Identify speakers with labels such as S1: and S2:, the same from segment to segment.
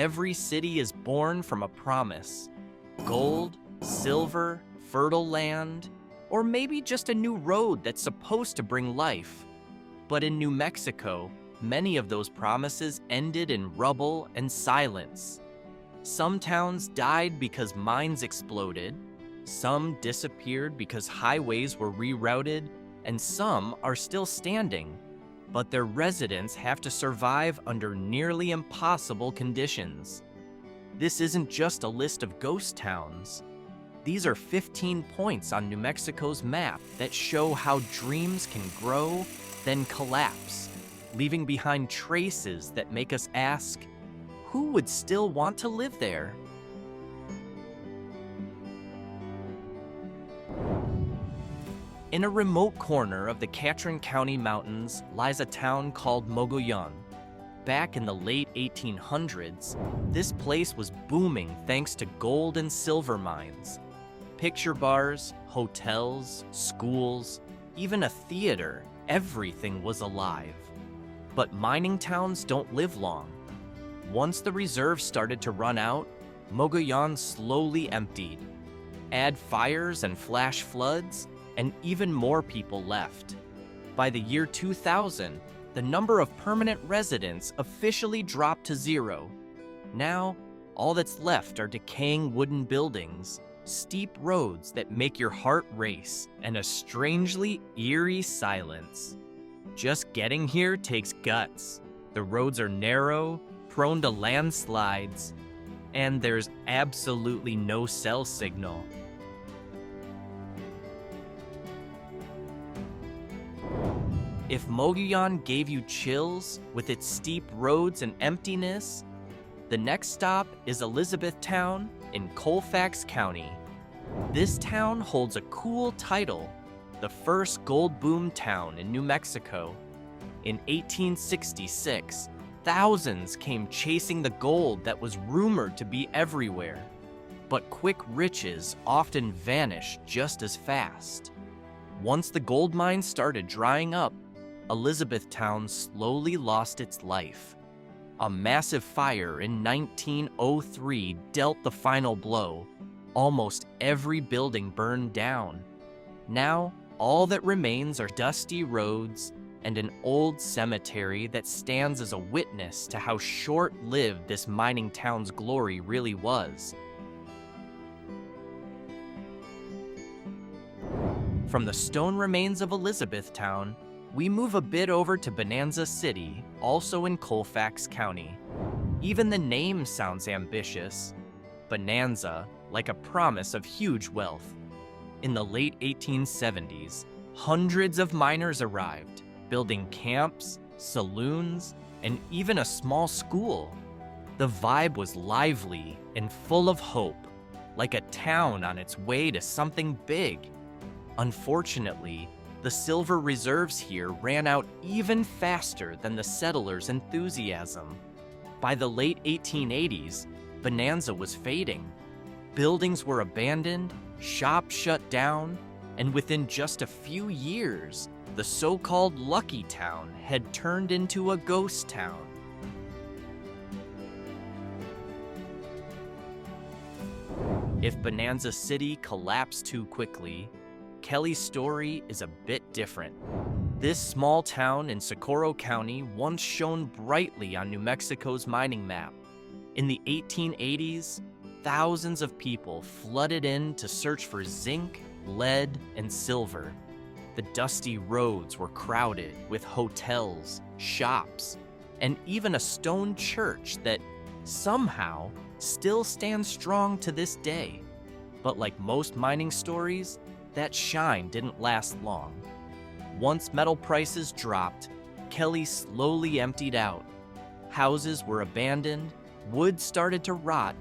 S1: every city is born from a promise. Gold, silver, fertile land, or maybe just a new road that's supposed to bring life. But in New Mexico, many of those promises ended in rubble and silence. Some towns died because mines exploded, some disappeared because highways were rerouted, and some are still standing. But their residents have to survive under nearly impossible conditions. This isn't just a list of ghost towns. These are 15 points on New Mexico's map that show how dreams can grow, then collapse, leaving behind traces that make us ask, who would still want to live there? In a remote corner of the Catron County Mountains lies a town called Mogollon. Back in the late 1800s, this place was booming thanks to gold and silver mines. Picture bars, hotels, schools, even a theater, everything was alive. But mining towns don't live long. Once the reserves started to run out, Mogollon slowly emptied. Add fires and flash floods, and even more people left. By the year 2000, the number of permanent residents officially dropped to 0. Now, all that's left are decaying wooden buildings, steep roads that make your heart race, and a strangely eerie silence. Just getting here takes guts. The roads are narrow, prone to landslides, and there's absolutely no cell signal. If Mogollon gave you chills with its steep roads and emptiness, the next stop is Elizabethtown in Colfax County. This town holds a cool title, the first gold boom town in New Mexico. In 1866, thousands came chasing the gold that was rumored to be everywhere. But quick riches often vanish just as fast. Once the gold mines started drying up, Elizabethtown slowly lost its life. A massive fire in 1903 dealt the final blow. Almost every building burned down. Now, all that remains are dusty roads and an old cemetery that stands as a witness to how short-lived this mining town's glory really was. From the stone remains of Elizabethtown, we move a bit over to Bonanza City, also in Colfax County. Even the name sounds ambitious. Bonanza, like a promise of huge wealth. In the late 1870s, hundreds of miners arrived, building camps, saloons, and even a small school. The vibe was lively and full of hope, like a town on its way to something big. Unfortunately, the silver reserves here ran out even faster than the settlers' enthusiasm. By the late 1880s, Bonanza was fading. Buildings were abandoned, shops shut down, and within just a few years, the so-called Lucky Town had turned into a ghost town. If Bonanza City collapsed too quickly, Kelly's story is a bit different. This small town in Socorro County once shone brightly on New Mexico's mining map. In the 1880s, thousands of people flooded in to search for zinc, lead, and silver. The dusty roads were crowded with hotels, shops, and even a stone church that somehow still stands strong to this day. But like most mining stories, that shine didn't last long. Once metal prices dropped, Kelly slowly emptied out. Houses were abandoned, wood started to rot,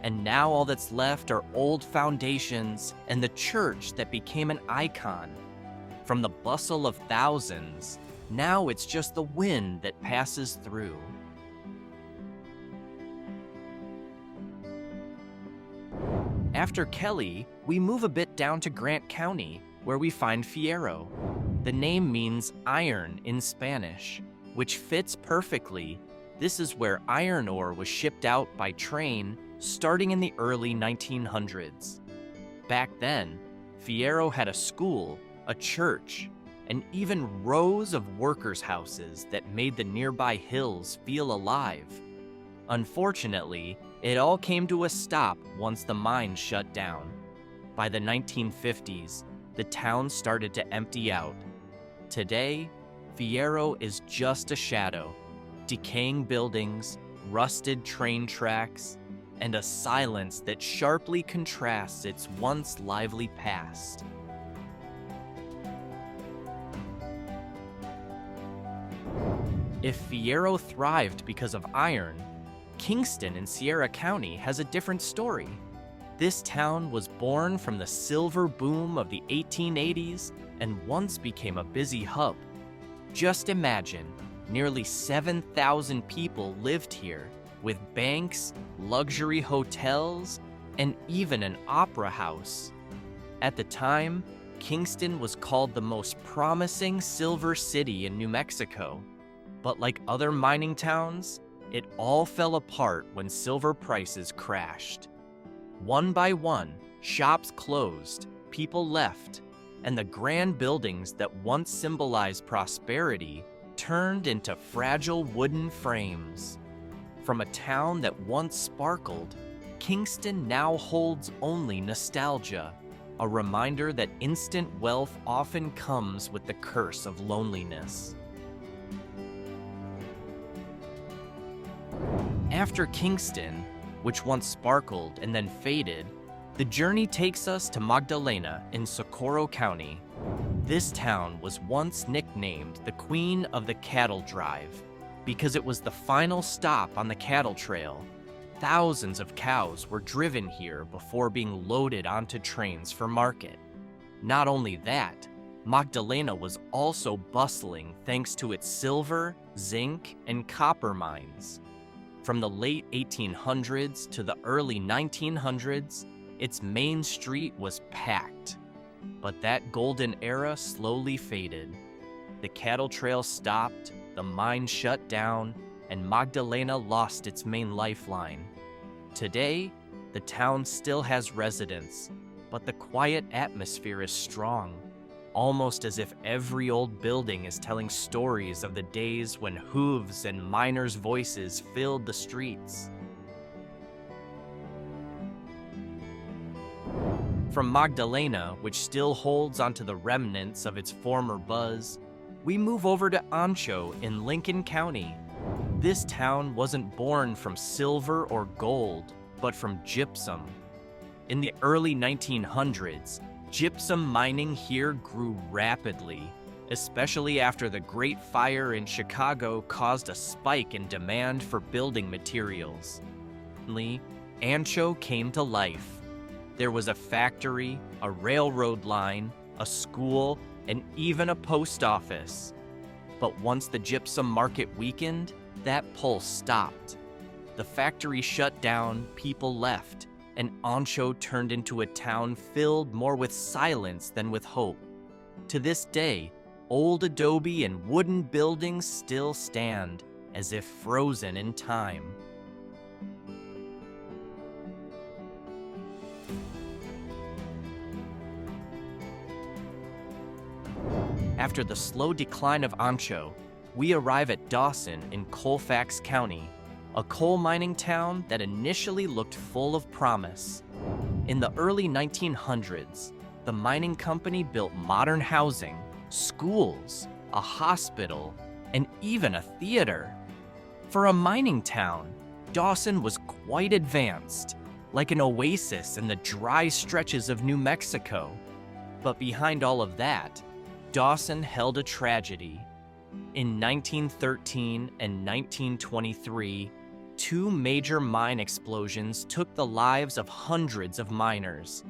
S1: and now all that's left are old foundations and the church that became an icon. From the bustle of thousands, now it's just the wind that passes through. After Kelly, we move a bit down to Grant County, where we find Fierro. The name means iron in Spanish, which fits perfectly. This is where iron ore was shipped out by train starting in the early 1900s. Back then, Fierro had a school, a church, and even rows of workers' houses that made the nearby hills feel alive. Unfortunately, it all came to a stop once the mine shut down. By the 1950s, the town started to empty out. Today, Fierro is just a shadow, decaying buildings, rusted train tracks, and a silence that sharply contrasts its once lively past. If Fierro thrived because of iron, Kingston in Sierra County has a different story. This town was born from the silver boom of the 1880s and once became a busy hub. Just imagine, nearly 7,000 people lived here, with banks, luxury hotels, and even an opera house. At the time, Kingston was called the most promising silver city in New Mexico. But like other mining towns, it all fell apart when silver prices crashed. One by one, shops closed, people left, and the grand buildings that once symbolized prosperity turned into fragile wooden frames. From a town that once sparkled, Kingston now holds only nostalgia, a reminder that instant wealth often comes with the curse of loneliness. After Kingston, which once sparkled and then faded, the journey takes us to Magdalena in Socorro County. This town was once nicknamed the Queen of the Cattle Drive because it was the final stop on the cattle trail. Thousands of cows were driven here before being loaded onto trains for market. Not only that, Magdalena was also bustling thanks to its silver, zinc, and copper mines. From the late 1800s to the early 1900s, its main street was packed. But that golden era slowly faded. The cattle trail stopped, the mine shut down, and Magdalena lost its main lifeline. Today, the town still has residents, but the quiet atmosphere is strong, almost as if every old building is telling stories of the days when hooves and miners' voices filled the streets. From Magdalena, which still holds onto the remnants of its former buzz, we move over to Ancho in Lincoln County. This town wasn't born from silver or gold, but from gypsum. In the early 1900s, gypsum mining here grew rapidly, especially after the Great Fire in Chicago caused a spike in demand for building materials. Ancho came to life. There was a factory, a railroad line, a school, and even a post office. But once the gypsum market weakened, that pulse stopped. The factory shut down, people left, and Ancho turned into a town filled more with silence than with hope. To this day, old adobe and wooden buildings still stand, as if frozen in time. After the slow decline of Ancho, we arrive at Dawson in Colfax County, a coal mining town that initially looked full of promise. In the early 1900s, the mining company built modern housing, schools, a hospital, and even a theater. For a mining town, Dawson was quite advanced, like an oasis in the dry stretches of New Mexico. But behind all of that, Dawson held a tragedy. In 1913 and 1923, two major mine explosions took the lives of hundreds of miners.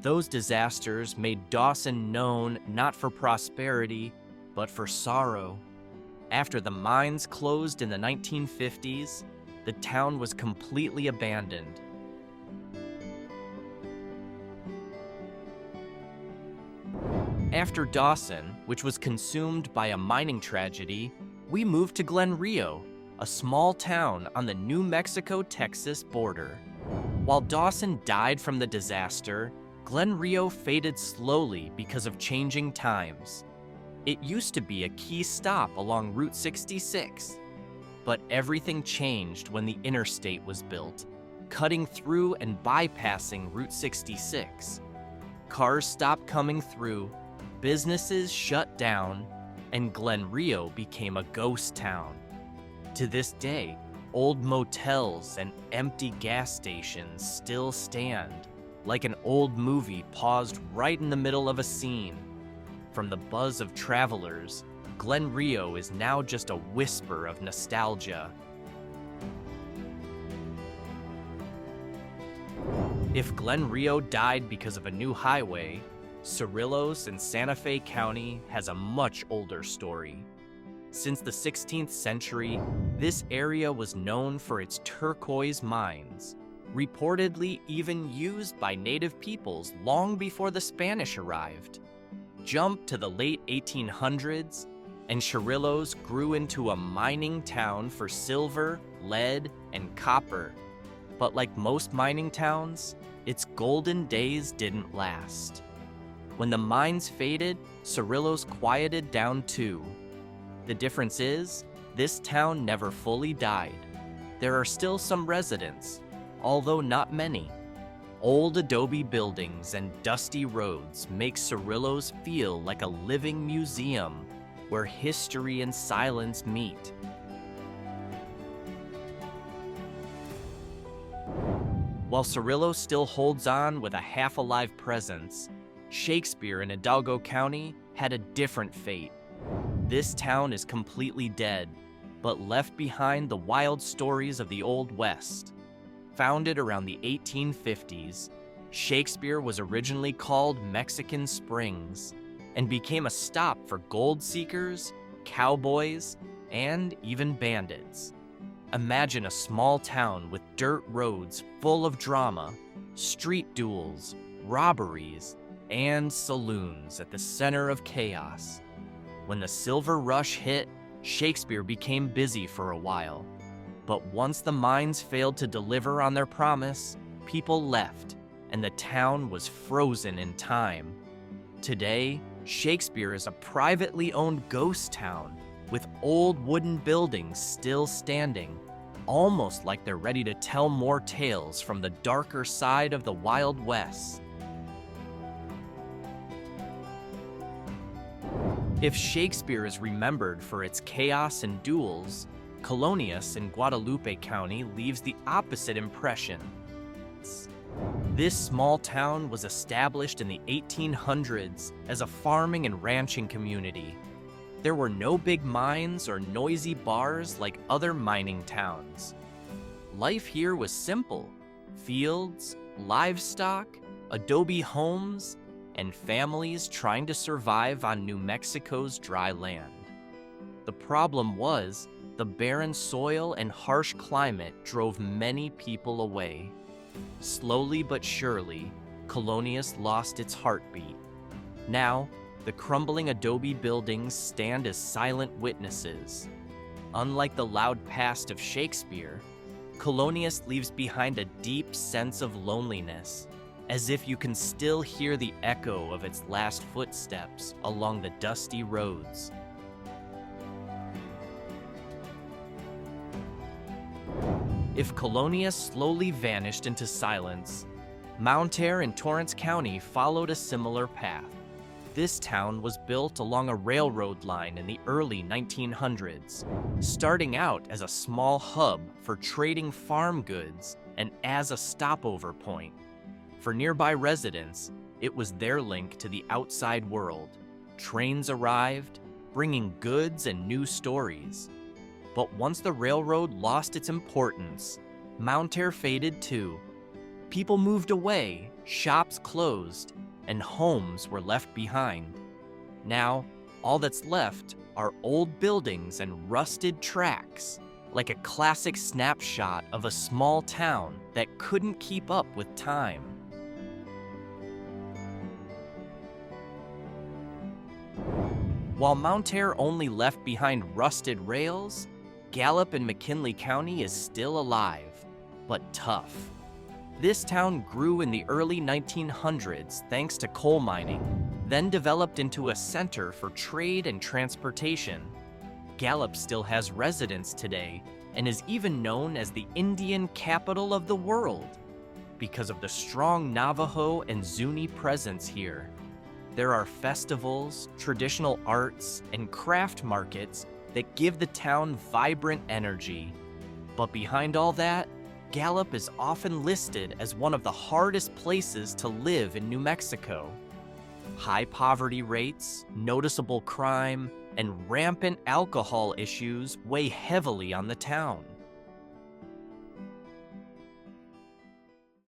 S1: Those disasters made Dawson known not for prosperity, but for sorrow. After the mines closed in the 1950s, the town was completely abandoned. After Dawson, which was consumed by a mining tragedy, we moved to Glenrio, a small town on the New Mexico-Texas border. While Dawson died from the disaster, Glenrio faded slowly because of changing times. It used to be a key stop along Route 66, but everything changed when the interstate was built, cutting through and bypassing Route 66. Cars stopped coming through, businesses shut down, and Glenrio became a ghost town. To this day, old motels and empty gas stations still stand, like an old movie paused right in the middle of a scene. From the buzz of travelers, Glenrio is now just a whisper of nostalgia. If Glenrio died because of a new highway, Cerrillos in Santa Fe County has a much older story. Since the 16th century, this area was known for its turquoise mines, reportedly even used by native peoples long before the Spanish arrived. Jump to the late 1800s, and Cerrillos grew into a mining town for silver, lead, and copper. But like most mining towns, its golden days didn't last. When the mines faded, Cerrillos quieted down too. The difference is, this town never fully died. There are still some residents, although not many. Old adobe buildings and dusty roads make Cerrillos feel like a living museum where history and silence meet. While Cerrillos still holds on with a half-alive presence, Shakespeare in Hidalgo County had a different fate. This town is completely dead, but left behind the wild stories of the Old West. Founded around the 1850s, Shakespeare was originally called Mexican Springs and became a stop for gold seekers, cowboys, and even bandits. Imagine a small town with dirt roads full of drama, street duels, robberies, and saloons at the center of chaos. When the Silver Rush hit, Shakespeare became busy for a while. But once the mines failed to deliver on their promise, people left, and the town was frozen in time. Today, Shakespeare is a privately owned ghost town, with old wooden buildings still standing, almost like they're ready to tell more tales from the darker side of the Wild West. If Shakespeare is remembered for its chaos and duels, Colonias in Guadalupe County leaves the opposite impression. This small town was established in the 1800s as a farming and ranching community. There were no big mines or noisy bars like other mining towns. Life here was simple: fields, livestock, adobe homes, and families trying to survive on New Mexico's dry land. The problem was, the barren soil and harsh climate drove many people away. Slowly but surely, Colonias lost its heartbeat. Now, the crumbling adobe buildings stand as silent witnesses. Unlike the loud past of Shakespeare, Colonias leaves behind a deep sense of loneliness, as if you can still hear the echo of its last footsteps along the dusty roads. If Colonias slowly vanished into silence, Mountaire in Torrance County followed a similar path. This town was built along a railroad line in the early 1900s, starting out as a small hub for trading farm goods and as a stopover point. For nearby residents, it was their link to the outside world. Trains arrived, bringing goods and new stories. But once the railroad lost its importance, Mountaire faded too. People moved away, shops closed, and homes were left behind. Now, all that's left are old buildings and rusted tracks, like a classic snapshot of a small town that couldn't keep up with time. While Mountaire only left behind rusted rails, Gallup in McKinley County is still alive, but tough. This town grew in the early 1900s thanks to coal mining, then developed into a center for trade and transportation. Gallup still has residents today and is even known as the Indian capital of the world because of the strong Navajo and Zuni presence here. There are festivals, traditional arts, and craft markets that give the town vibrant energy. But behind all that, Gallup is often listed as one of the hardest places to live in New Mexico. High poverty rates, noticeable crime, and rampant alcohol issues weigh heavily on the town.